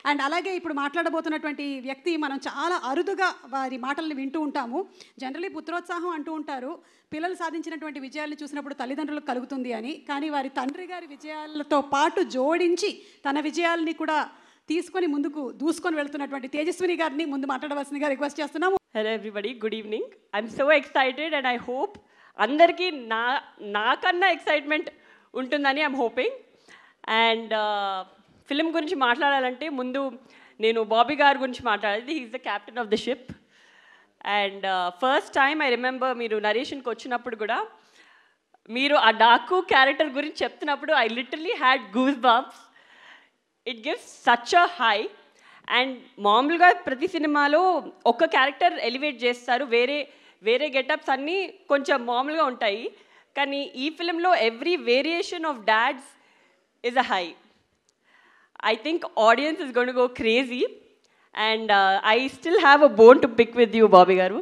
And అలాగే ఇప్పుడు మాట్లాడబోతున్నటువంటి వ్యక్తి మనం చాలా అరుదుగా వారి మాటల్ని వింటూ ఉంటాము. జనరలీ పుత్రోత్సాహం అంటూ ఉంటారు, పిల్లలు సాధించినటువంటి విజయాలను చూసినప్పుడు తల్లిదండ్రులకు కలుగుతుంది అని. కానీ వారి తండ్రి గారి విజయాలతో పాటు జోడించి తన విజయాల్ని కూడా తీసుకొని ముందుకు దూసుకొని వెళ్తున్నటువంటి తేజస్విని గారిని ముందు మాట్లాడవలసిందిగా రిక్వెస్ట్ చేస్తున్నాము. Hello everybody, good evening. I'm so excited and I hope అందరికీ నాకన్నా ఎక్సైట్మెంట్ ఉంటుందని ఐఎమ్ హోపింగ్. అండ్ ఫిలిం గురించి మాట్లాడాలంటే ముందు నేను బాబీ గారి గురించి మాట్లాడాలి. He's the captain of the ship. And first time I remember మీరు నరేషన్కి వచ్చినప్పుడు కూడా మీరు ఆ డాకు క్యారెక్టర్ గురించి చెప్తున్నప్పుడు I literally had goose bumps. It gives such a high. And మామూలుగా ప్రతి సినిమాలో ఒక క్యారెక్టర్ ఎలివేట్ చేస్తారు, వేరే వేరే గెటప్స్ అన్నీ కొంచెం మామూలుగా ఉంటాయి. కానీ ఈ ఫిలింలో every variation of dads is a high. I think audience is going to go crazy, and I still have a bone to pick with you, Bobby garu.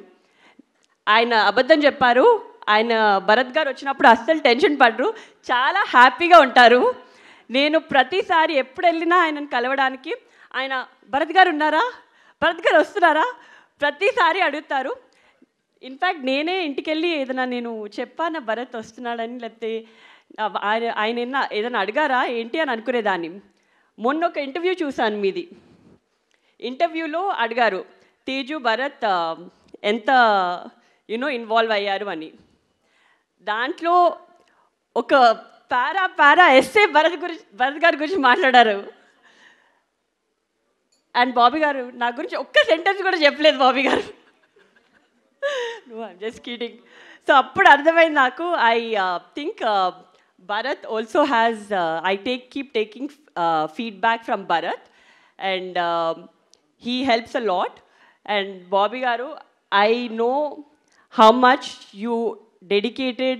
ఆయన అబద్ధం చెప్పారు. ఆయన భరత్ గారు వచ్చినప్పుడు అస్సలు టెన్షన్ పడరు, చాలా హ్యాపీగా ఉంటారు. నేను ప్రతిసారి ఎప్పుడు వెళ్ళినా ఆయనను కలవడానికి ఆయన భరత్ గారు ఉన్నారా, భరత్ గారు వస్తున్నారా ప్రతిసారి అడుగుతారు. ఇన్ఫ్యాక్ట్ నేనే ఇంటికి వెళ్ళి ఏదైనా నేను చెప్పాను భరత్ వస్తున్నాడని, లేకపోతే ఆయన ఏదైనా అడిగారా ఏంటి అని అనుకునేదాన్ని. మొన్న ఒక ఇంటర్వ్యూ చూశాను మీది. ఇంటర్వ్యూలో అడిగారు తేజు భరత్ ఎంత ఇన్వాల్వ్ అయ్యారు అని. దాంట్లో ఒక పారా ఎస్సే భరత్ గారి గురించి మాట్లాడారు. అండ్ బాబీ గారు నా గురించి ఒక్క సెంటెన్స్ కూడా చెప్పలేదు బాబీ గారు. I'm just kidding. సో అప్పుడు అర్థమైంది నాకు. I think Bharat also has, keep taking feedback from Bharat, and he helps a lot. And Bobby garu, I know how much you dedicated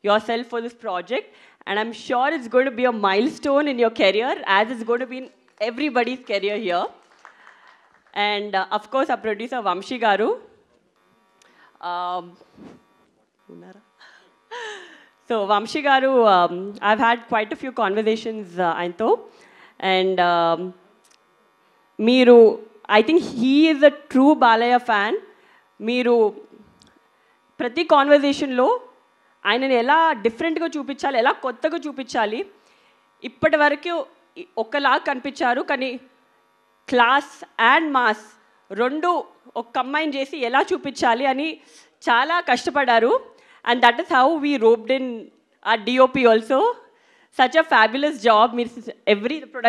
yourself for this project, and I'm sure it's going to be a milestone in your career, as it's going to be in everybody's career here. And of course, our producer Vamshi garu. So Vamshi garu, I've had quite a few conversations ఆయనతో, and మీరు I think he is a true Balayya fan. మీరు ప్రతి కాన్వర్జేషన్లో ఆయనని ఎలా డిఫరెంట్గా చూపించాలి, ఎలా కొత్తగా చూపించాలి, ఇప్పటి వరకు ఒకలా కనిపించారు కానీ క్లాస్ అండ్ మాస్ రెండు ఒక కంబైన్ చేసి ఎలా చూపించాలి అని చాలా కష్టపడ్డారు. And that is how we roped in our DOP also. Such a fabulous job.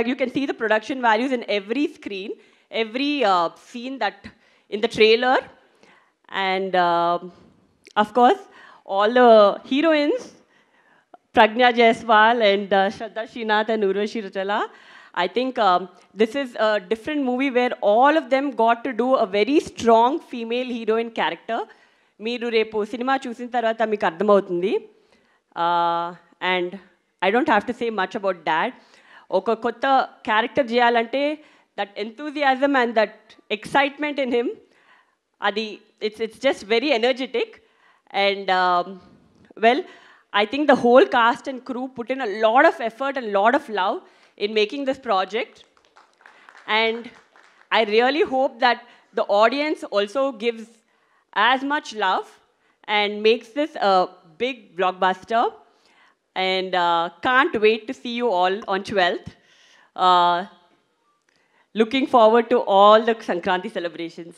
You can see the production values in every screen, every scene that in the trailer. And of course, all the heroines, Pragna Jaiswal and Shraddha Srinath and Urvashi Rautela. I think this is a different movie where all of them got to do a very strong female heroine character. మీరు రేపు cinema చూసిన తర్వాత మీకు అర్థమవుతుంది. And I don't have to say much about dad. ఒక కొత్త character చేయాలంటే that enthusiasm and that excitement in him, అది it's just very energetic. And well, I think the whole cast and crew put in a lot of effort and lot of love in making this project. And I really hope that the audience also gives as much love and makes this a big blockbuster. And can't wait to see you all on 12th. Looking forward to all the Sankranti celebrations.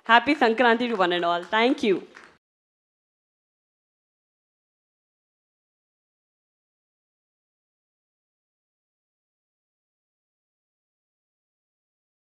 Happy Sankranti to one and all. Thank you.